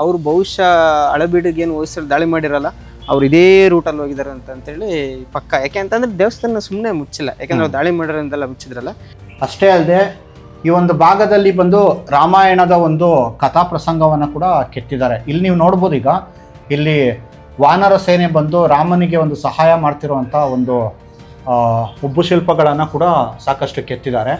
ಅವರು ಬಹುಶಃ ಹಳೆಬೀಡಿಗೆ ಏನು ಹೊಯ್ಸಳರು ದಾಳಿ ಮಾಡಿರಲ್ಲ, ಅವ್ರು ಇದೇ ರೂಟಲ್ಲಿ ಹೋಗಿದ್ದಾರೆ ಅಂತೇಳಿ ಪಕ್ಕ. ಯಾಕೆ ಅಂತಂದ್ರೆ ದೇವಸ್ಥಾನ ಸುಮ್ಮನೆ ಮುಚ್ಚಿಲ್ಲ, ಯಾಕಂದ್ರೆ ಅವ್ರು ದಾಳಿ ಮಾಡಿರೋಂತೆಲ್ಲ ಮುಚ್ಚಿದ್ರಲ್ಲ. ಅಷ್ಟೇ ಅಲ್ಲದೆ ಈ ಒಂದು ಭಾಗದಲ್ಲಿ ಬಂದು ರಾಮಾಯಣದ ಒಂದು ಕಥಾ ಪ್ರಸಂಗವನ್ನು ಕೂಡ ಕೆತ್ತಿದ್ದಾರೆ. ಇಲ್ಲಿ ನೀವು ನೋಡ್ಬೋದು, ಈಗ ಇಲ್ಲಿ ವಾನರ ಸೇನೆ ಬಂದು ರಾಮನಿಗೆ ಒಂದು ಸಹಾಯ ಮಾಡ್ತಿರುವಂಥ ಒಂದು ಉಬ್ಬು ಶಿಲ್ಪಗಳನ್ನು ಕೂಡ ಸಾಕಷ್ಟು ಕೆತ್ತಿದ್ದಾರೆ.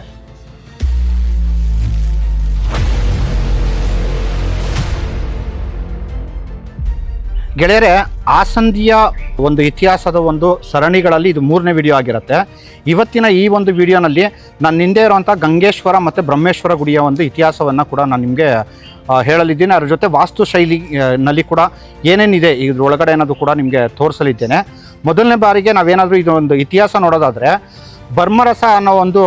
ಗೆಳೆಯರೆ, ಆಸಂದಿಯ ಒಂದು ಇತಿಹಾಸದ ಒಂದು ಸರಣಿಗಳಲ್ಲಿ ಇದು 3ನೇ ವಿಡಿಯೋ ಆಗಿರುತ್ತೆ. ಇವತ್ತಿನ ಈ ಒಂದು ವಿಡಿಯೋನಲ್ಲಿ ನಾನು ಹಿಂದೆ ಇರುವಂಥ ಗಂಗೇಶ್ವರ ಮತ್ತು ಬ್ರಹ್ಮೇಶ್ವರ ಗುಡಿಯ ಒಂದು ಇತಿಹಾಸವನ್ನು ಕೂಡ ನಾನು ನಿಮಗೆ ಹೇಳಲಿದ್ದೀನಿ. ಅದರ ಜೊತೆ ವಾಸ್ತುಶೈಲಿನಲ್ಲಿ ಕೂಡ ಏನೇನಿದೆ ಇದ್ರೊಳಗಡೆ ಅನ್ನೋದು ಕೂಡ ನಿಮಗೆ ತೋರಿಸಲಿದ್ದೇನೆ. ಮೊದಲನೇ ಬಾರಿಗೆ ನಾವೇನಾದರೂ ಇದೊಂದು ಇತಿಹಾಸ ನೋಡೋದಾದರೆ, ಬರ್ಮರಸ ಅನ್ನೋ ಒಂದು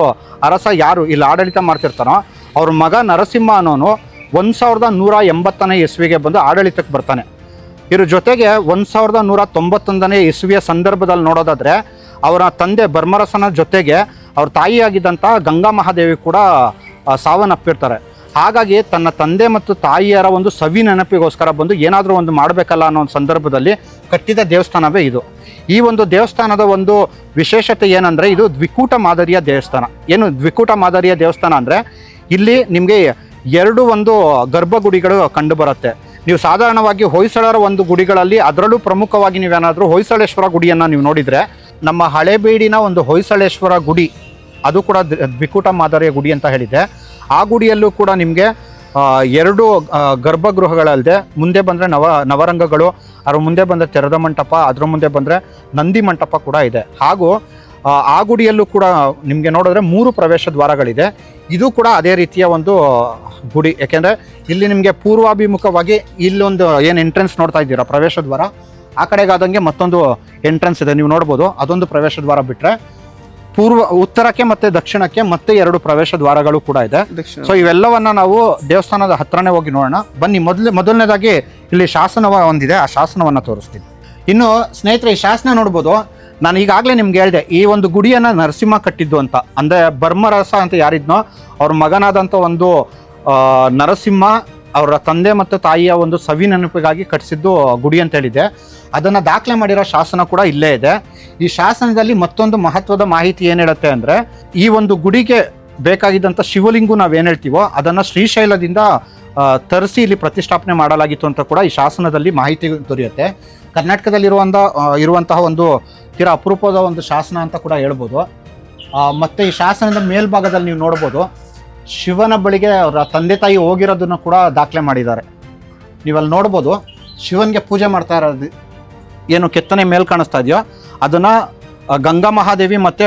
ಅರಸ ಯಾರು ಇಲ್ಲಿ ಆಡಳಿತ ಮಾಡ್ತಿರ್ತಾನೋ ಅವ್ರ ಮಗ ನರಸಿಂಹ ಅನ್ನೋನು 1180ನೇ ಇಸ್ವಿಗೆ ಬಂದು ಆಡಳಿತಕ್ಕೆ ಬರ್ತಾನೆ. ಇದ್ರ ಜೊತೆಗೆ 1191ನೇ ಇಸ್ವಿಯ ಸಂದರ್ಭದಲ್ಲಿ ನೋಡೋದಾದರೆ ಅವರ ತಂದೆ ಬರ್ಮರಸನ ಜೊತೆಗೆ ಅವ್ರ ತಾಯಿಯಾಗಿದ್ದಂಥ ಗಂಗಾ ಮಹಾದೇವಿ ಕೂಡ ಸಾವನ್ನಪ್ಪಿರ್ತಾರೆ. ಹಾಗಾಗಿ ತನ್ನ ತಂದೆ ಮತ್ತು ತಾಯಿಯರ ಒಂದು ಸವಿ ನೆನಪಿಗೋಸ್ಕರ ಬಂದು ಏನಾದರೂ ಒಂದು ಮಾಡಬೇಕಲ್ಲ ಅನ್ನೋ ಒಂದು ಸಂದರ್ಭದಲ್ಲಿ ಕಟ್ಟಿದ ದೇವಸ್ಥಾನವೇ ಇದು. ಈ ಒಂದು ದೇವಸ್ಥಾನದ ಒಂದು ವಿಶೇಷತೆ ಏನಂದರೆ, ಇದು ದ್ವಿಕೂಟ ಮಾದರಿಯ ದೇವಸ್ಥಾನ. ಏನು ದ್ವಿಕೂಟ ಮಾದರಿಯ ದೇವಸ್ಥಾನ ಅಂದರೆ, ಇಲ್ಲಿ ನಿಮಗೆ 2 ಒಂದು ಗರ್ಭಗುಡಿಗಳು ಕಂಡು ಬರುತ್ತೆ. ನೀವು ಸಾಧಾರಣವಾಗಿ ಹೊಯ್ಸಳರ ಒಂದು ಗುಡಿಗಳಲ್ಲಿ, ಅದರಲ್ಲೂ ಪ್ರಮುಖವಾಗಿ ನೀವೇನಾದರೂ ಹೊಯ್ಸಳೇಶ್ವರ ಗುಡಿಯನ್ನು ನೀವು ನೋಡಿದರೆ, ನಮ್ಮ ಹಳೇಬೀಡಿನ ಒಂದು ಹೊಯ್ಸಳೇಶ್ವರ ಗುಡಿ ಅದು ಕೂಡ ದ್ವಿಕೂಟ ಮಾದರಿಯ ಗುಡಿ ಅಂತ ಹೇಳಿದೆ. ಆ ಗುಡಿಯಲ್ಲೂ ಕೂಡ ನಿಮಗೆ 2 ಗರ್ಭಗೃಹಗಳಲ್ಲದೆ ಮುಂದೆ ಬಂದರೆ ನವರಂಗಗಳು, ಅದ್ರ ಮುಂದೆ ಬಂದರೆ ತೆರೆದ ಮಂಟಪ, ಅದರ ಮುಂದೆ ಬಂದರೆ ನಂದಿ ಮಂಟಪ ಕೂಡ ಇದೆ. ಹಾಗೂ ಆ ಗುಡಿಯಲ್ಲೂ ಕೂಡ ನಿಮಗೆ ನೋಡಿದ್ರೆ 3 ಪ್ರವೇಶ ದ್ವಾರಗಳಿದೆ. ಇದು ಕೂಡ ಅದೇ ರೀತಿಯ ಒಂದು ಗುಡಿ. ಯಾಕೆಂದರೆ ಇಲ್ಲಿ ನಿಮಗೆ ಪೂರ್ವಾಭಿಮುಖವಾಗಿ ಇಲ್ಲೊಂದು ಏನು ಎಂಟ್ರೆನ್ಸ್ ನೋಡ್ತಾ ಇದ್ದೀರಾ ಪ್ರವೇಶ ದ್ವಾರ, ಆ ಕಡೆಗಾದಂಗೆ ಮತ್ತೊಂದು ಎಂಟ್ರೆನ್ಸ್ ಇದೆ, ನೀವು ನೋಡ್ಬೋದು. ಅದೊಂದು ಪ್ರವೇಶ ದ್ವಾರ ಬಿಟ್ಟರೆ ಉತ್ತರಕ್ಕೆ ಮತ್ತು ದಕ್ಷಿಣಕ್ಕೆ ಮತ್ತೆ 2 ಪ್ರವೇಶ ದ್ವಾರಗಳು ಕೂಡ ಇದೆ. ಸೊ ಇವೆಲ್ಲವನ್ನ ನಾವು ದೇವಸ್ಥಾನದ ಹತ್ರನೇ ಹೋಗಿ ನೋಡೋಣ ಬನ್ನಿ. ಮೊದಲನೇದಾಗಿ ಇಲ್ಲಿ ಶಾಸನ ಒಂದಿದೆ, ಆ ಶಾಸನವನ್ನು ತೋರಿಸ್ತೀನಿ. ಇನ್ನು ಸ್ನೇಹಿತರೆ, ಈ ಶಾಸನ ನೋಡ್ಬೋದು. ನಾನು ಈಗಾಗಲೇ ನಿಮ್ಗೆ ಹೇಳಿದೆ, ಈ ಒಂದು ಗುಡಿಯನ್ನು ನರಸಿಂಹ ಕಟ್ಟಿದ್ದು ಅಂತ. ಅಂದರೆ ಬರ್ಮರಸ ಅಂತ ಯಾರಿದ್ನೋ ಅವ್ರ ಮಗನಾದಂಥ ಒಂದು ನರಸಿಂಹ ಅವರ ತಂದೆ ಮತ್ತು ತಾಯಿಯ ಒಂದು ಸವಿ ನೆನಪಿಗಾಗಿ ಕಟ್ಟಿಸಿದ್ದು ಗುಡಿ ಅಂತ ಹೇಳಿದೆ. ಅದನ್ನು ದಾಖಲೆ ಮಾಡಿರೋ ಶಾಸನ ಕೂಡ ಇಲ್ಲೇ ಇದೆ. ಈ ಶಾಸನದಲ್ಲಿ ಮತ್ತೊಂದು ಮಹತ್ವದ ಮಾಹಿತಿ ಏನು ಹೇಳುತ್ತೆ ಅಂದರೆ, ಈ ಒಂದು ಗುಡಿಗೆ ಬೇಕಾಗಿದ್ದಂಥ ಶಿವಲಿಂಗು ನಾವೇನು ಹೇಳ್ತೀವೋ ಅದನ್ನು ಶ್ರೀಶೈಲದಿಂದ ತರಿಸಿ ಇಲ್ಲಿ ಪ್ರತಿಷ್ಠಾಪನೆ ಮಾಡಲಾಗಿತ್ತು ಅಂತ ಕೂಡ ಈ ಶಾಸನದಲ್ಲಿ ಮಾಹಿತಿ ದೊರೆಯುತ್ತೆ. ಕರ್ನಾಟಕದಲ್ಲಿರುವಂತಹ ಒಂದು ತೀರಾ ಅಪರೂಪದ ಒಂದು ಶಾಸನ ಅಂತ ಕೂಡ ಹೇಳ್ಬೋದು. ಮತ್ತು ಈ ಶಾಸನದ ಮೇಲ್ಭಾಗದಲ್ಲಿ ನೀವು ನೋಡ್ಬೋದು, ಶಿವನ ಬಳಿಗೆ ಅವರ ತಂದೆ ತಾಯಿ ಹೋಗಿರೋದನ್ನು ಕೂಡ ದಾಖಲೆ ಮಾಡಿದ್ದಾರೆ. ನೀವಲ್ಲಿ ನೋಡ್ಬೋದು, ಶಿವನಿಗೆ ಪೂಜೆ ಮಾಡ್ತಾ ಇರೋದು ಏನು ಕೆತ್ತನೆ ಮೇಲ್ ಕಾಣಿಸ್ತಾ ಇದೆಯೋ ಅದನ್ನು ಗಂಗಾ ಮಹಾದೇವಿ ಮತ್ತು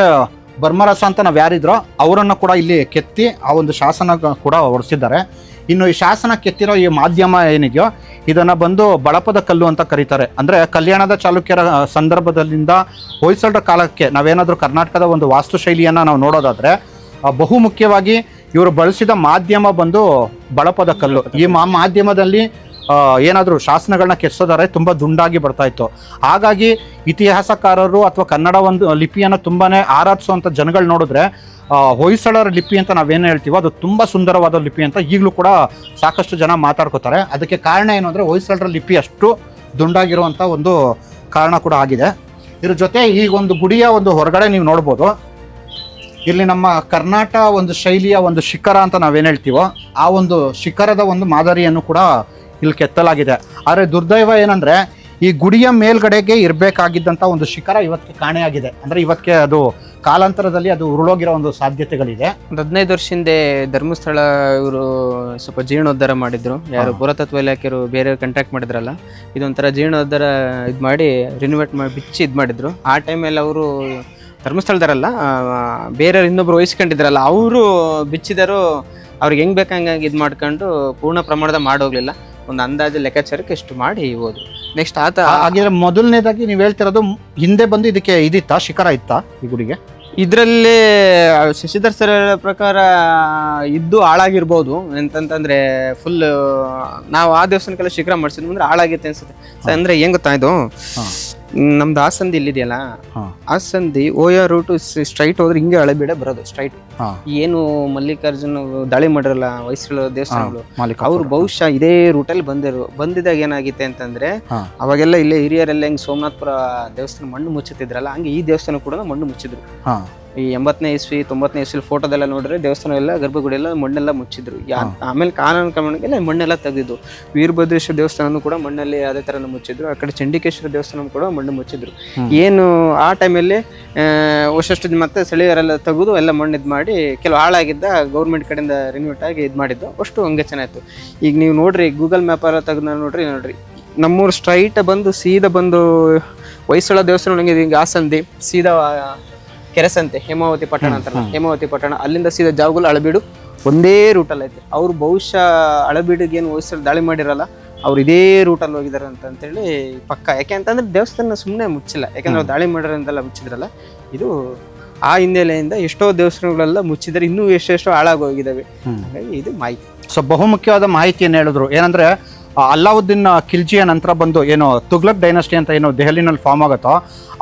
ಬರ್ಮರಸ ಅಂತ ನಾವು ಯಾರಿದ್ರೋ ಅವರನ್ನು ಕೂಡ ಇಲ್ಲಿ ಕೆತ್ತಿ ಆ ಒಂದು ಶಾಸನ ಕೂಡ ಹೊರಿಸಿದ್ದಾರೆ. ಇನ್ನು ಈ ಶಾಸನ ಕೆತ್ತಿರೋ ಈ ಮಾಧ್ಯಮ ಏನಿದೆಯೋ ಇದನ್ನು ಬಂದು ಬಳಪದ ಕಲ್ಲು ಅಂತ ಕರೀತಾರೆ. ಅಂದರೆ ಕಲ್ಯಾಣದ ಚಾಲುಕ್ಯರ ಸಂದರ್ಭದಲ್ಲಿಂದ ಹೊಯ್ಸಳರ ಕಾಲಕ್ಕೆ ನಾವೇನಾದರೂ ಕರ್ನಾಟಕದ ಒಂದು ವಾಸ್ತುಶೈಲಿಯನ್ನು ನಾವು ನೋಡೋದಾದರೆ, ಬಹು ಮುಖ್ಯವಾಗಿ ಇವರು ಬಳಸಿದ ಮಾಧ್ಯಮ ಬಂದು ಬಳಪದ ಕಲ್ಲು. ಈ ಮಾಧ್ಯಮದಲ್ಲಿ ಏನಾದರೂ ಶಾಸನಗಳನ್ನ ಕೆತ್ತಿಸೋದಾದ್ರೆ ತುಂಬ ದುಂಡಾಗಿ ಬರ್ತಾ ಇತ್ತು. ಹಾಗಾಗಿ ಇತಿಹಾಸಕಾರರು ಅಥವಾ ಕನ್ನಡ ಒಂದು ಲಿಪಿಯನ್ನು ತುಂಬಾ ಆರಾಧಿಸುವಂಥ ಜನಗಳು ನೋಡಿದ್ರೆ ಹೊಯ್ಸಳರ ಲಿಪಿ ಅಂತ ನಾವೇನು ಹೇಳ್ತೀವೋ ಅದು ತುಂಬ ಸುಂದರವಾದ ಲಿಪಿ ಅಂತ ಈಗಲೂ ಕೂಡ ಸಾಕಷ್ಟು ಜನ ಮಾತಾಡ್ಕೋತಾರೆ. ಅದಕ್ಕೆ ಕಾರಣ ಏನು ಅಂದರೆ ಹೊಯ್ಸಳರ ಲಿಪಿ ಅಷ್ಟು ದುಂಡಾಗಿರುವಂಥ ಒಂದು ಕಾರಣ ಕೂಡ ಆಗಿದೆ. ಇದ್ರ ಜೊತೆ ಈ ಒಂದು ಗುಡಿಯ ಒಂದು ಹೊರಗಡೆ ನೀವು ನೋಡ್ಬೋದು, ಇಲ್ಲಿ ನಮ್ಮ ಕರ್ನಾಟಕ ಒಂದು ಶೈಲಿಯ ಒಂದು ಶಿಖರ ಅಂತ ನಾವೇನು ಹೇಳ್ತೀವೋ ಆ ಒಂದು ಶಿಖರದ ಒಂದು ಮಾದರಿಯನ್ನು ಕೂಡ ಇಲ್ಲಿ ಕೆತ್ತಲಾಗಿದೆ. ಆದರೆ ದುರ್ದೈವ ಏನಂದರೆ, ಈ ಗುಡಿಯ ಮೇಲ್ಗಡೆಗೆ ಇರಬೇಕಾಗಿದ್ದಂಥ ಒಂದು ಶಿಖರ ಇವತ್ತಿಗೆ ಕಾಣೆಯಾಗಿದೆ. ಅಂದರೆ ಇವತ್ತಿಗೆ ಅದು ಕಾಲಾಂತರದಲ್ಲಿ ಅದು ಉರುಳೋಗಿರೋ ಒಂದು ಸಾಧ್ಯತೆಗಳಿದೆ. ಒಂದು 15 ವರ್ಷ ಹಿಂದೆ ಧರ್ಮಸ್ಥಳ ಇವರು ಸ್ವಲ್ಪ ಜೀರ್ಣೋದ್ಧಾರ ಮಾಡಿದ್ರು. ಯಾರು ಪುರಾತತ್ವ ಇಲಾಖೆಯವರು ಬೇರೆ ಕಾಂಟ್ರಾಕ್ಟ್ ಮಾಡಿದ್ರಲ್ಲ, ಇದೊಂಥರ ಜೀರ್ಣೋದ್ಧಾರ ಇದು ಮಾಡಿ ರಿನೋವೇಟ್ ಮಾಡಿ ಬಿಚ್ಚಿ ಇದು ಮಾಡಿದ್ರು. ಆ ಟೈಮಲ್ಲಿ ಅವರು ಧರ್ಮಸ್ಥಳದಾರಲ್ಲ, ಬೇರೆ ಇನ್ನೊಬ್ರು ವಹಿಸ್ಕೊಂಡಿದ್ರಲ್ಲ, ಅವರು ಬಿಚ್ಚಿದರು. ಅವ್ರಿಗೆ ಹೆಂಗೆ ಬೇಕಂಗೆ ಇದು ಮಾಡ್ಕೊಂಡು ಪೂರ್ಣ ಪ್ರಮಾಣದ ಮಾಡೋಗ್ಲಿಲ್ಲ. ಒಂದು ಅಂದಾಜು ಲೆಕ್ಕಾಚಾರಕ್ಕೆ ಎಷ್ಟು ಮಾಡಿ ಹೋದ್ರು. ನೆಕ್ಸ್ಟ್ ಹಾಗಿದ್ರೆ ಮೊದಲನೇದಾಗಿ ನೀವು ಹೇಳ್ತಿರೋದು ಹಿಂದೆ ಬಂದು ಇದಕ್ಕೆ ಇದಿತ್ತಾ, ಶಿಖರ ಇತ್ತಾ ಈ ಗುಡಿಗೆ? ಇದರಲ್ಲಿ ಶಶಿಧರ್ ಸರ್ ಪ್ರಕಾರ ಇದ್ದು ಹಾಳಾಗಿರ್ಬೋದು. ಎಂತಂತಂದ್ರೆ ಫುಲ್ ನಾವು ಆ ದೇವಸ್ಥಾನಕ್ಕೆಲ್ಲ ಶಿಖರ ಮಾಡಿಸಿದ್ವಿ ಅಂದ್ರೆ ಹಾಳಾಗಿತ್ತೆ ಅನ್ಸುತ್ತೆ. ಅಂದರೆ ಹೆಂಗ್ ಗೊತ್ತಾ, ಇದು ನಮ್ದು ಹಾಸಂದಿ ಇಲ್ಲಿದೆಯಲ್ಲ, ಹಾ. ಹಾಸಂದಿ ಓಯೋ ರೂಟು ಸ್ಟ್ರೈಟ್ ಹೋದ್ರೆ ಹಿಂಗೆ ಹಳೆಬೀಡೆ ಬರೋದು ಸ್ಟ್ರೈಟ್. ಹಾ. ಏನು ಮಲ್ಲಿಕಾರ್ಜುನ ದಾಳಿ ಮಾಡಿರಲ್ಲ ಹೊಯ್ಸಳ ದೇವಸ್ಥಾನಗಳು, ಮಾಲಿಕ ಅವ್ರು ಬಹುಶಃ ಇದೇ ರೂಟಲ್ಲಿ ಬಂದಿದಾಗ ಏನಾಗಿತ್ತೆ ಅಂತಂದ್ರೆ, ಹಾ. ಅವಾಗೆಲ್ಲ ಇಲ್ಲೇ ಹಿರಿಯರೆಲ್ಲ ಹೆಂಗ್ ಸೋಮನಾಥಪುರ ದೇವಸ್ಥಾನ ಮಣ್ಣು ಮುಚ್ಚುತ್ತಿದ್ರಲ್ಲ, ಹಂಗೆ ಈ ದೇವಸ್ಥಾನ ಕೂಡ ಮಣ್ಣು ಮುಚ್ಚಿದ್ರು. ಹಾ. ಈ 80ನೇ ಇಸ್ವಿ 90ನೇ ಇಸ್ವಿ ಫೋಟೋದೆಲ್ಲ ನೋಡಿದ್ರೆ ದೇವಸ್ಥಾನ ಎಲ್ಲ ಗರ್ಭಗುಡಿ ಎಲ್ಲ ಮಣ್ಣೆಲ್ಲ ಮುಚ್ಚಿದ್ರು. ಆಮೇಲೆ ಕಾಲಕ್ರಮೇಣ ಮಣ್ಣೆಲ್ಲ ತೆಗೆದಿದ್ದು. ವೀರಭದ್ರೇಶ್ವರ ದೇವಸ್ಥಾನ ಕೂಡ ಮಣ್ಣಲ್ಲಿ ಅದೇ ತರ ಮುಚ್ಚಿದ್ರು. ಆ ಕಡೆ ಚಂಡಿಕೇಶ್ವರ ದೇವಸ್ಥಾನ ಕೂಡ ಮಣ್ಣು ಮುಚ್ಚಿದ್ರು. ಏನು ಆ ಟೈಮಲ್ಲಿ ವರ್ಷಷ್ಟು ಮತ್ತೆ ಸ್ಥಳೀಯರೆಲ್ಲ ತೆಗೆದು ಎಲ್ಲ ಮಣ್ಣು ಇದು ಮಾಡಿ, ಕೆಲವು ಹಾಳಾಗಿದ್ದ ಗೌರ್ಮೆಂಟ್ ಕಡೆಯಿಂದ ರಿನ್ಯೂಟ್ ಆಗಿ ಇದು ಮಾಡಿದ್ದು. ಅಷ್ಟು ಹಂಗೆ ಚೆನ್ನಾಗಿತ್ತು. ಈಗ ನೀವು ನೋಡ್ರಿ ಗೂಗಲ್ ಮ್ಯಾಪ್ ಎಲ್ಲ ತೆಗೆದು ನೋಡ್ರಿ ನಮ್ಮೂರು ಸ್ಟ್ರೈಟ್ ಬಂದು ಸೀದಾ ಬಂದು ಹೊಯ್ಸಳ ದೇವಸ್ಥಾನ ಹಿಂಗೆ ಹಾಸಂದಿ ಸೀದಾ ಕೆರೆಸಂತೆ ಹೇಮಾವತಿ ಪಟ್ಟಣ ಅಂತಾರಲ್ಲ, ಹೇಮಾವತಿ ಪಟ್ಟಣ ಅಲ್ಲಿಂದ ಸೀದಾ ಜಾವಗುಲ್ ಹಳಬೀಡು ಒಂದೇ ರೂಟಲ್ಲಿ ಐತೆ. ಅವ್ರು ಬಹುಶಃ ಹಳಬೀಡಿಗೆ ಏನು ಹೊಯ್ಸಳ ದಾಳಿ ಮಾಡಿರಲ್ಲ, ಅವ್ರು ಇದೇ ರೂಟಲ್ಲಿ ಹೋಗಿದ್ದಾರೆ ಅಂತೇಳಿ ಪಕ್ಕ. ಯಾಕೆ ಅಂತಂದ್ರೆ ದೇವಸ್ಥಾನ ಸುಮ್ಮನೆ ಮುಚ್ಚಿಲ್ಲ, ಯಾಕಂದ್ರೆ ಅವ್ರು ದಾಳಿ ಮಾಡಿರೋಂತೆಲ್ಲ ಮುಚ್ಚಿದ್ರಲ್ಲ. ಇದು ಆ ಹಿನ್ನೆಲೆಯಿಂದ ಎಷ್ಟೋ ದೇವಸ್ಥಾನಗಳೆಲ್ಲ ಮುಚ್ಚಿದರೆ, ಇನ್ನೂ ಎಷ್ಟೆಷ್ಟೋ ಹಾಳಾಗಿ ಹೋಗಿದ್ದಾವೆ. ಹಾಗಾಗಿ ಇದು ಮಾಹಿತಿ. ಸೊ ಬಹುಮುಖ್ಯವಾದ ಮಾಹಿತಿಯನ್ನು ಹೇಳಿದ್ರು. ಏನಂದ್ರೆ ಅಲ್ಲಾವುದ್ದೀನ್ ಖಿಲ್ಜಿಯ ನಂತರ ಬಂದು ಏನು ತುಗ್ಲಕ್ ಡೈನಸ್ಟಿ ಅಂತ ಏನು ದೆಹಲಿನಲ್ಲಿ ಫಾರ್ಮ್ ಆಗುತ್ತೋ,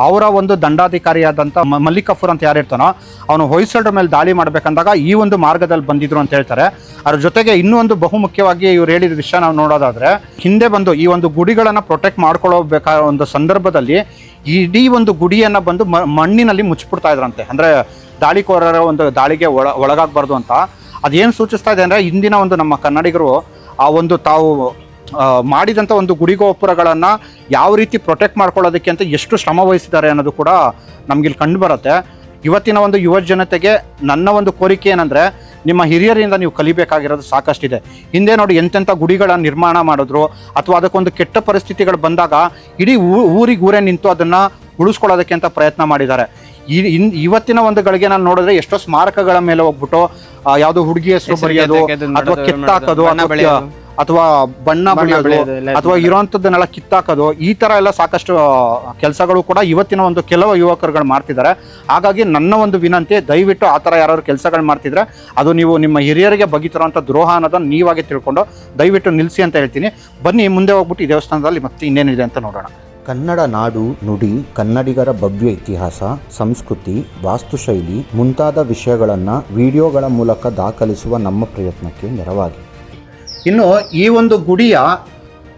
ಅವರ ಒಂದು ದಂಡಾಧಿಕಾರಿಯಾದಂಥ ಮಲ್ಲಿಕ್ ಕಫೂರ್ ಅಂತ ಯಾರಿರ್ತಾನೋ, ಅವನು ಹೊಯ್ಸಳರ ಮೇಲೆ ದಾಳಿ ಮಾಡಬೇಕಂದಾಗ ಈ ಒಂದು ಮಾರ್ಗದಲ್ಲಿ ಬಂದಿದ್ರು ಅಂತ ಹೇಳ್ತಾರೆ. ಅದ್ರ ಜೊತೆಗೆ ಇನ್ನೂ ಒಂದು ಬಹುಮುಖ್ಯವಾಗಿ ಇವ್ರು ಹೇಳಿದ ವಿಷಯ ನಾವು ನೋಡೋದಾದ್ರೆ, ಹಿಂದೆ ಬಂದು ಈ ಒಂದು ಗುಡಿಗಳನ್ನು ಪ್ರೊಟೆಕ್ಟ್ ಮಾಡ್ಕೊಳ್ಳಬೇಕಾದ ಒಂದು ಸಂದರ್ಭದಲ್ಲಿ ಇಡೀ ಒಂದು ಗುಡಿಯನ್ನು ಬಂದು ಮಣ್ಣಿನಲ್ಲಿ ಮುಚ್ಚಿಬಿಡ್ತಾ ಇದ್ರಂತೆ. ಅಂದರೆ ದಾಳಿಕೋರರ ಒಂದು ದಾಳಿಗೆ ಒಳಗಾಗಬಾರ್ದು ಅಂತ. ಅದೇನು ಸೂಚಿಸ್ತಾ ಇದೆ ಅಂದರೆ, ಇಂದಿನ ಒಂದು ನಮ್ಮ ಕನ್ನಡಿಗರು ಆ ಒಂದು ತಾವು ಮಾಡಿದಂಥ ಒಂದು ಗುಡಿಗೋಪುರಗಳನ್ನು ಯಾವ ರೀತಿ ಪ್ರೊಟೆಕ್ಟ್ ಮಾಡ್ಕೊಳ್ಳೋದಕ್ಕೆ ಅಂತ ಎಷ್ಟು ಶ್ರಮ ವಹಿಸಿದ್ದಾರೆ ಅನ್ನೋದು ಕೂಡ ನಮಗಿಲ್ಲಿ ಕಂಡು ಬರುತ್ತೆ. ಇವತ್ತಿನ ಒಂದು ಯುವ ಜನತೆಗೆ ನನ್ನ ಒಂದು ಕೋರಿಕೆ ಏನಂದರೆ, ನಿಮ್ಮ ಹಿರಿಯರಿಂದ ನೀವು ಕಲಿಬೇಕಾಗಿರೋದು ಸಾಕಷ್ಟಿದೆ. ಹಿಂದೆ ನೋಡಿ ಎಂತೆಂಥ ಗುಡಿಗಳ ನಿರ್ಮಾಣ ಮಾಡಿದ್ರು, ಅಥವಾ ಅದಕ್ಕೊಂದು ಕೆಟ್ಟ ಪರಿಸ್ಥಿತಿಗಳು ಬಂದಾಗ ಇಡೀ ಊರೇ ನಿಂತು ಅದನ್ನು ಉಳಿಸ್ಕೊಳ್ಳೋದಕ್ಕೆ ಅಂತ ಪ್ರಯತ್ನ ಮಾಡಿದ್ದಾರೆ. ಇವತ್ತಿನ ಒಂದು ಗಳಿಗೆ ನಾನು ನೋಡಿದ್ರೆ ಎಷ್ಟೋ ಸ್ಮಾರಕಗಳ ಮೇಲೆ ಹೋಗ್ಬಿಟ್ಟು ಯಾವುದೋ ಹುಡುಗಿ ಹೆಸರು ಬರೆಯೋದು, ಅಥವಾ ಕಿತ್ತಾಕೋದು, ಅಥವಾ ಬಣ್ಣ ಬಳಿಯೋದು, ಅಥವಾ ಇರೋಂಥದ್ದನ್ನೆಲ್ಲ ಕಿತ್ತಾಕೋದು, ಈ ಥರ ಎಲ್ಲ ಸಾಕಷ್ಟು ಕೆಲಸಗಳು ಕೂಡ ಇವತ್ತಿನ ಒಂದು ಕೆಲವು ಯುವಕರುಗಳು ಮಾಡ್ತಿದ್ದಾರೆ. ಹಾಗಾಗಿ ನನ್ನ ಒಂದು ವಿನಂತಿ, ದಯವಿಟ್ಟು ಆ ಥರ ಯಾರು ಕೆಲಸಗಳು ಮಾಡ್ತಿದ್ರೆ ಅದು ನೀವು ನಿಮ್ಮ ಹಿರಿಯರಿಗೆ ಬಗೆತಿರೋಂಥ ದ್ರೋಹ ಅನ್ನೋದನ್ನು ನೀವಾಗೆ ತಿಳ್ಕೊಂಡು ದಯವಿಟ್ಟು ನಿಲ್ಲಿಸಿ ಅಂತ ಹೇಳ್ತೀನಿ. ಬನ್ನಿ ಮುಂದೆ ಹೋಗ್ಬಿಟ್ಟು ಈ ದೇವಸ್ಥಾನದಲ್ಲಿ ಮತ್ತೆ ಇನ್ನೇನಿದೆ ಅಂತ ನೋಡೋಣ. ಕನ್ನಡ ನಾಡು ನುಡಿ, ಕನ್ನಡಿಗರ ಭವ್ಯ ಇತಿಹಾಸ, ಸಂಸ್ಕೃತಿ, ವಾಸ್ತುಶೈಲಿ ಮುಂತಾದ ವಿಷಯಗಳನ್ನು ವಿಡಿಯೋಗಳ ಮೂಲಕ ದಾಖಲಿಸುವ ನಮ್ಮ ಪ್ರಯತ್ನಕ್ಕೆ ನೆರವಾಗಿ. ಇನ್ನು ಈ ಒಂದು ಗುಡಿಯ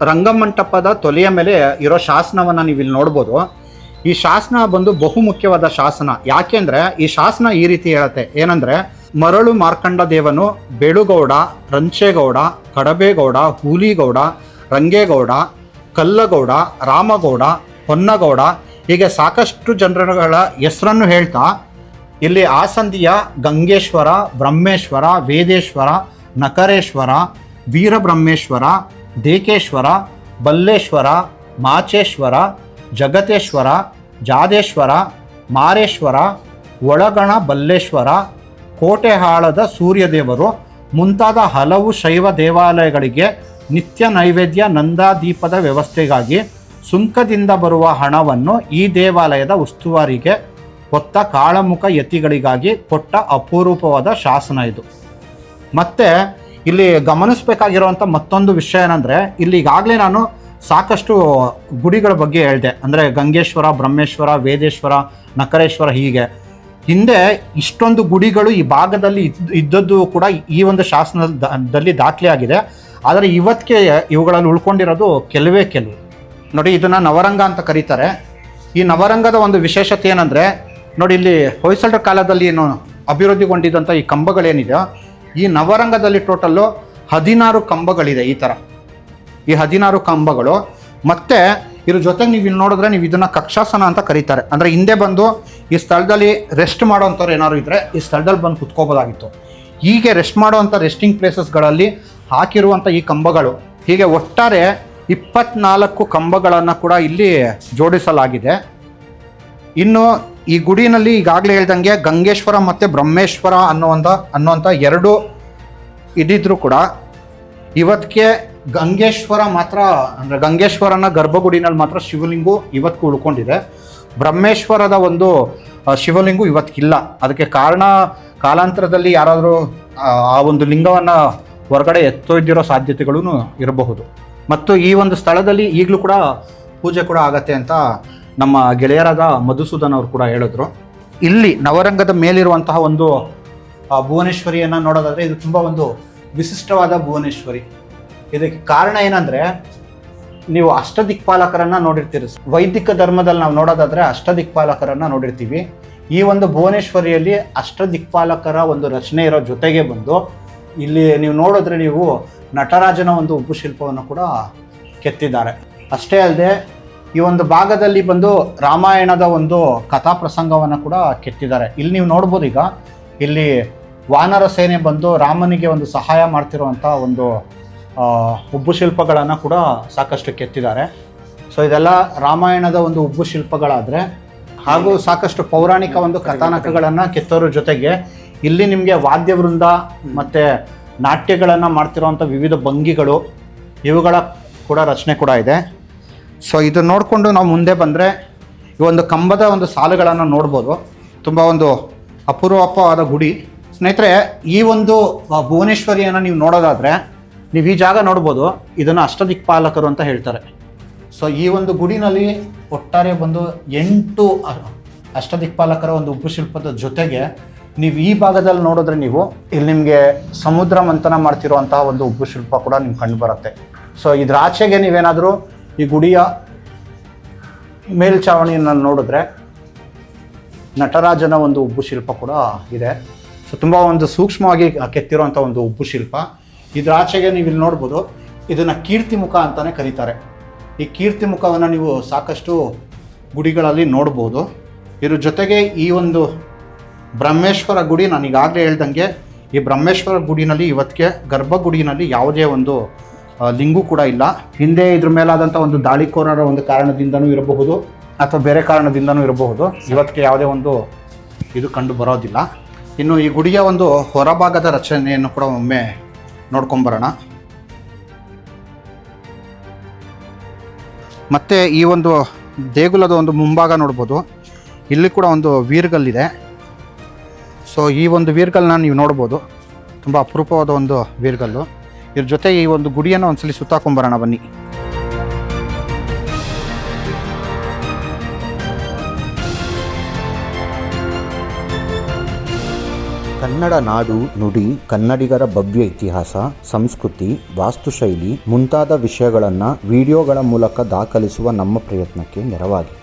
ರಂಗಮಂಟಪದ ತೊಲೆಯ ಮೇಲೆ ಇರೋ ಶಾಸನವನ್ನು ನೀವು ಇಲ್ಲಿ ನೋಡ್ಬೋದು. ಈ ಶಾಸನ ಬಂದು ಬಹುಮುಖ್ಯವಾದ ಶಾಸನ. ಯಾಕೆಂದರೆ ಈ ಶಾಸನ ಈ ರೀತಿ ಹೇಳುತ್ತೆ, ಏನಂದರೆ, ಮರಳು ಮಾರ್ಕಂಡ ದೇವನು ಬೇಳುಗೌಡ, ರಂಚೇಗೌಡ, ಕಡಬೇಗೌಡ, ಹೂಲಿಗೌಡ, ರಂಗೇಗೌಡ, ಕಲ್ಲಗೌಡ, ರಾಮಗೌಡ, ಹೊನ್ನಗೌಡ, ಹೀಗೆ ಸಾಕಷ್ಟು ಜನರುಗಳ ಹೆಸರನ್ನು ಹೇಳ್ತಾ ಇಲ್ಲಿ ಹಾಸಂದಿಯ ಗಂಗೇಶ್ವರ, ಬ್ರಹ್ಮೇಶ್ವರ, ವೇದೇಶ್ವರ, ನಕರೇಶ್ವರ, ವೀರಬ್ರಹ್ಮೇಶ್ವರ, ದೇಕೇಶ್ವರ, ಬಲ್ಲೇಶ್ವರ, ಮಾಚೇಶ್ವರ, ಜಗತೇಶ್ವರ, ಜಾದೇಶ್ವರ, ಮಾರೇಶ್ವರ, ಒಳಗಣ ಬಲ್ಲೇಶ್ವರ, ಕೋಟೆಹಾಳದ ಸೂರ್ಯದೇವರು ಮುಂತಾದ ಹಲವು ಶೈವ ದೇವಾಲಯಗಳಿಗೆ ನಿತ್ಯ ನೈವೇದ್ಯ ನಂದಾದೀಪದ ವ್ಯವಸ್ಥೆಗಾಗಿ ಸುಂಕದಿಂದ ಬರುವ ಹಣವನ್ನು ಈ ದೇವಾಲಯದ ಉಸ್ತುವಾರಿಗೆ ಹೊತ್ತ ಕಾಳಮುಖ ಯತಿಗಳಿಗಾಗಿ ಕೊಟ್ಟ ಅಪರೂಪವಾದ ಶಾಸನ ಇದು. ಮತ್ತು ಇಲ್ಲಿ ಗಮನಿಸಬೇಕಾಗಿರುವಂಥ ಮತ್ತೊಂದು ವಿಷಯ ಏನಂದರೆ, ಇಲ್ಲಿ ಈಗಾಗಲೇ ನಾನು ಸಾಕಷ್ಟು ಗುಡಿಗಳ ಬಗ್ಗೆ ಹೇಳಿದೆ. ಅಂದರೆ ಗಂಗೇಶ್ವರ, ಬ್ರಹ್ಮೇಶ್ವರ, ವೇದೇಶ್ವರ, ನಕರೇಶ್ವರ, ಹೀಗೆ ಹಿಂದೆ ಇಷ್ಟೊಂದು ಗುಡಿಗಳು ಈ ಭಾಗದಲ್ಲಿ ಇದ್ದದ್ದು ಕೂಡ ಈ ಒಂದು ಶಾಸನದಲ್ಲಿ ದಾಖಲೆ ಆಗಿದೆ. ಆದರೆ ಇವತ್ತಿಗೆ ಇವುಗಳಲ್ಲಿ ಉಳ್ಕೊಂಡಿರೋದು ಕೆಲವೇ ಕೆಲವು. ನೋಡಿ, ಇದನ್ನು ನವರಂಗ ಅಂತ ಕರೀತಾರೆ. ಈ ನವರಂಗದ ಒಂದು ವಿಶೇಷತೆ ಏನಂದರೆ, ನೋಡಿ ಇಲ್ಲಿ ಹೊಯ್ಸಳರ ಕಾಲದಲ್ಲಿ ಏನು ಅಭಿವೃದ್ಧಿಗೊಂಡಿದ್ದಂಥ ಈ ಕಂಬಗಳೇನಿದೆ, ಈ ನವರಂಗದಲ್ಲಿ ಟೋಟಲ್ಲು 16 ಕಂಬಗಳಿದೆ. ಈ ಥರ ಈ 16 ಕಂಬಗಳು. ಮತ್ತು ಇದ್ರ ಜೊತೆಗೆ ನೀವು ಇಲ್ಲಿ ನೋಡಿದ್ರೆ, ನೀವು ಇದನ್ನು ಕಕ್ಷಾಸನ ಅಂತ ಕರೀತಾರೆ. ಅಂದರೆ ಹಿಂದೆ ಬಂದು ಈ ಸ್ಥಳದಲ್ಲಿ ರೆಸ್ಟ್ ಮಾಡೋವಂಥವ್ರು ಏನಾದ್ರು ಇದ್ದರೆ ಈ ಸ್ಥಳದಲ್ಲಿ ಬಂದು ಕುತ್ಕೋಬೋದಾಗಿತ್ತು. ಹೀಗೆ ರೆಸ್ಟ್ ಮಾಡೋವಂಥ ರೆಸ್ಟಿಂಗ್ ಪ್ಲೇಸಸ್ಗಳಲ್ಲಿ ಹಾಕಿರುವಂಥ ಈ ಕಂಬಗಳು, ಹೀಗೆ ಒಟ್ಟಾರೆ 24 ಕಂಬಗಳನ್ನು ಕೂಡ ಇಲ್ಲಿ ಜೋಡಿಸಲಾಗಿದೆ. ಇನ್ನು ಈ ಗುಡಿನಲ್ಲಿ ಈಗಾಗಲೇ ಹೇಳ್ದಂಗೆ ಗಂಗೇಶ್ವರ ಮತ್ತು ಬ್ರಹ್ಮೇಶ್ವರ ಅನ್ನುವಂಥ ಎರಡು ಇದ್ದಿದ್ರು ಕೂಡ ಇವತ್ತಿಗೆ ಗಂಗೇಶ್ವರ ಮಾತ್ರ, ಅಂದರೆ ಗಂಗೇಶ್ವರನ ಗರ್ಭಗುಡಿನಲ್ಲಿ ಮಾತ್ರ ಶಿವಲಿಂಗು ಇವತ್ತಿಗೂ ಉಳ್ಕೊಂಡಿದೆ. ಬ್ರಹ್ಮೇಶ್ವರದ ಒಂದು ಶಿವಲಿಂಗು ಇವತ್ತಿಗಿಲ್ಲ. ಅದಕ್ಕೆ ಕಾರಣ, ಕಾಲಾಂತರದಲ್ಲಿ ಯಾರಾದರೂ ಆ ಒಂದು ಲಿಂಗವನ್ನು ಹೊರಗಡೆ ಎತ್ತೊಯ್ದಿರೋ ಸಾಧ್ಯತೆಗಳೂ ಇರಬಹುದು. ಮತ್ತು ಈ ಒಂದು ಸ್ಥಳದಲ್ಲಿ ಈಗಲೂ ಕೂಡ ಪೂಜೆ ಕೂಡ ಆಗತ್ತೆ ಅಂತ ನಮ್ಮ ಗೆಳೆಯರಾದ ಮಧುಸೂದನ್ ಅವರು ಕೂಡ ಹೇಳಿದ್ರು. ಇಲ್ಲಿ ನವರಂಗದ ಮೇಲಿರುವಂತಹ ಒಂದು ಭುವನೇಶ್ವರಿಯನ್ನು ನೋಡೋದಾದರೆ ಇದು ತುಂಬ ಒಂದು ವಿಶಿಷ್ಟವಾದ ಭುವನೇಶ್ವರಿ. ಇದಕ್ಕೆ ಕಾರಣ ಏನಂದರೆ, ನೀವು ಅಷ್ಟದಿಕ್ಪಾಲಕರನ್ನು ನೋಡಿರ್ತೀರಿ. ವೈದಿಕ ಧರ್ಮದಲ್ಲಿ ನಾವು ನೋಡೋದಾದರೆ ಅಷ್ಟದಿಕ್ಪಾಲಕರನ್ನು ನೋಡಿರ್ತೀವಿ. ಈ ಒಂದು ಭುವನೇಶ್ವರಿಯಲ್ಲಿ ಅಷ್ಟದಿಕ್ಪಾಲಕರ ಒಂದು ರಚನೆ ಇರೋ ಜೊತೆಗೆ ಬಂದು ಇಲ್ಲಿ ನೀವು ನೋಡಿದ್ರೆ ನೀವು ನಟರಾಜನ ಒಂದು ಉಬ್ಬು ಶಿಲ್ಪವನ್ನು ಕೂಡ ಕೆತ್ತಿದ್ದಾರೆ. ಅಷ್ಟೇ ಅಲ್ಲದೆ ಈ ಒಂದು ಭಾಗದಲ್ಲಿ ಬಂದು ರಾಮಾಯಣದ ಒಂದು ಕಥಾ ಪ್ರಸಂಗವನ್ನು ಕೂಡ ಕೆತ್ತಿದ್ದಾರೆ. ಇಲ್ಲಿ ನೀವು ನೋಡ್ಬೋದು, ಈಗ ಇಲ್ಲಿ ವಾನರ ಸೇನೆ ಬಂದು ರಾಮನಿಗೆ ಒಂದು ಸಹಾಯ ಮಾಡ್ತಿರುವಂಥ ಒಂದು ಉಬ್ಬು ಶಿಲ್ಪಗಳನ್ನು ಕೂಡ ಸಾಕಷ್ಟು ಕೆತ್ತಿದ್ದಾರೆ. ಸೊ ಇದೆಲ್ಲ ರಾಮಾಯಣದ ಒಂದು ಉಬ್ಬು ಶಿಲ್ಪಗಳಾದರೆ, ಹಾಗೂ ಸಾಕಷ್ಟು ಪೌರಾಣಿಕ ಒಂದು ಕಥಾನಕಗಳನ್ನು ಕೆತ್ತೋರ ಜೊತೆಗೆ ಇಲ್ಲಿ ನಿಮಗೆ ವಾದ್ಯವೃಂದ ಮತ್ತು ನಾಟ್ಯಗಳನ್ನು ಮಾಡ್ತಿರೋವಂಥ ವಿವಿಧ ಭಂಗಿಗಳು ಇವುಗಳ ಕೂಡ ರಚನೆ ಕೂಡ ಇದೆ. ಸೊ ಇದು ನೋಡಿಕೊಂಡು ನಾವು ಮುಂದೆ ಬಂದರೆ ಈ ಒಂದು ಕಂಬದ ಒಂದು ಸಾಲುಗಳನ್ನು ನೋಡ್ಬೋದು. ತುಂಬ ಒಂದು ಅಪೂರ್ವವಾದ ಗುಡಿ. ಸ್ನೇಹಿತರೆ, ಈ ಒಂದು ಭುವನೇಶ್ವರಿಯನ್ನು ನೀವು ನೋಡೋದಾದರೆ ನೀವು ಈ ಜಾಗ ನೋಡ್ಬೋದು, ಇದನ್ನು ಅಷ್ಟದಿಕ್ಪಾಲಕರು ಅಂತ ಹೇಳ್ತಾರೆ. ಸೊ ಈ ಒಂದು ಗುಡಿನಲ್ಲಿ ಒಟ್ಟಾರೆ ಬಂದು 8 ಅಷ್ಟದಿಕ್ಪಾಲಕರ ಒಂದು ಉಬ್ಬು ಶಿಲ್ಪದ ಜೊತೆಗೆ ನೀವು ಈ ಭಾಗದಲ್ಲಿ ನೋಡಿದ್ರೆ ನೀವು ಇಲ್ಲಿ ನಿಮಗೆ ಸಮುದ್ರ ಮಂಥನ ಮಾಡ್ತಿರುವಂತಹ ಒಂದು ಉಬ್ಬು ಶಿಲ್ಪ ಕೂಡ ನಿಮ್ಗೆ ಕಂಡು ಬರುತ್ತೆ. ಸೊ ಇದ್ರ ಆಚೆಗೆ ನೀವೇನಾದರೂ ಈ ಗುಡಿಯ ಮೇಲ್ಛಾವಣಿಯನ್ನು ನೋಡಿದ್ರೆ ನಟರಾಜನ ಒಂದು ಉಬ್ಬು ಶಿಲ್ಪ ಕೂಡ ಇದೆ. ಸೊ ತುಂಬ ಒಂದು ಸೂಕ್ಷ್ಮವಾಗಿ ಕೆತ್ತಿರುವಂಥ ಒಂದು ಉಬ್ಬು ಶಿಲ್ಪ. ಇದ್ರ ಆಚೆಗೆ ನೀವು ಇಲ್ಲಿ ನೋಡ್ಬೋದು, ಇದನ್ನು ಕೀರ್ತಿಮುಖ ಅಂತಲೇ ಕರೀತಾರೆ. ಈ ಕೀರ್ತಿಮುಖವನ್ನು ನೀವು ಸಾಕಷ್ಟು ಗುಡಿಗಳಲ್ಲಿ ನೋಡ್ಬೋದು. ಇದ್ರ ಜೊತೆಗೆ ಈ ಒಂದು ಬ್ರಹ್ಮೇಶ್ವರ ಗುಡಿ, ನಾನು ಈಗಾಗಲೇ ಹೇಳ್ದಂಗೆ ಈ ಬ್ರಹ್ಮೇಶ್ವರ ಗುಡಿನಲ್ಲಿ ಇವತ್ತಿಗೆ ಗರ್ಭಗುಡಿನಲ್ಲಿ ಯಾವುದೇ ಒಂದು ಲಿಂಗು ಕೂಡ ಇಲ್ಲ. ಹಿಂದೆ ಇದ್ರ ಮೇಲಾದಂಥ ಒಂದು ದಾಳಿಕೋರರ ಒಂದು ಕಾರಣದಿಂದನೂ ಇರಬಹುದು ಅಥವಾ ಬೇರೆ ಕಾರಣದಿಂದನೂ ಇರಬಹುದು. ಇವತ್ತಿಗೆ ಯಾವುದೇ ಒಂದು ಇದು ಕಂಡು ಬರೋದಿಲ್ಲ. ಇನ್ನು ಈ ಗುಡಿಯ ಒಂದು ಹೊರಭಾಗದ ರಚನೆಯನ್ನು ಕೂಡ ಒಮ್ಮೆ ನೋಡ್ಕೊಂಬರೋಣ. ಮತ್ತು ಈ ಒಂದು ದೇಗುಲದ ಒಂದು ಮುಂಭಾಗ ನೋಡ್ಬೋದು, ಇಲ್ಲಿ ಕೂಡ ಒಂದು ವೀರ್ಗಲ್ಲಿದೆ. ಸೊ ಈ ಒಂದು ವೀರ್ಗಲ್ನ ನೀವು ನೋಡ್ಬೋದು, ತುಂಬ ಅಪರೂಪವಾದ ಒಂದು ವೀರ್ಗಲ್ಲು. ಇದ್ರ ಜೊತೆ ಈ ಒಂದು ಗುಡಿಯನ್ನು ಒಂದ್ಸಲಿ ಸುತ್ತಾಕೊಂಬರೋಣ ಬನ್ನಿ. ಕನ್ನಡ ನಾಡು, ನುಡಿ, ಕನ್ನಡಿಗರ ಭವ್ಯ ಇತಿಹಾಸ, ಸಂಸ್ಕೃತಿ, ವಾಸ್ತುಶೈಲಿ ಮುಂತಾದ ವಿಷಯಗಳನ್ನು ವಿಡಿಯೋಗಳ ಮೂಲಕ ದಾಖಲಿಸುವ ನಮ್ಮ ಪ್ರಯತ್ನಕ್ಕೆ ನೆರವಾಗಿ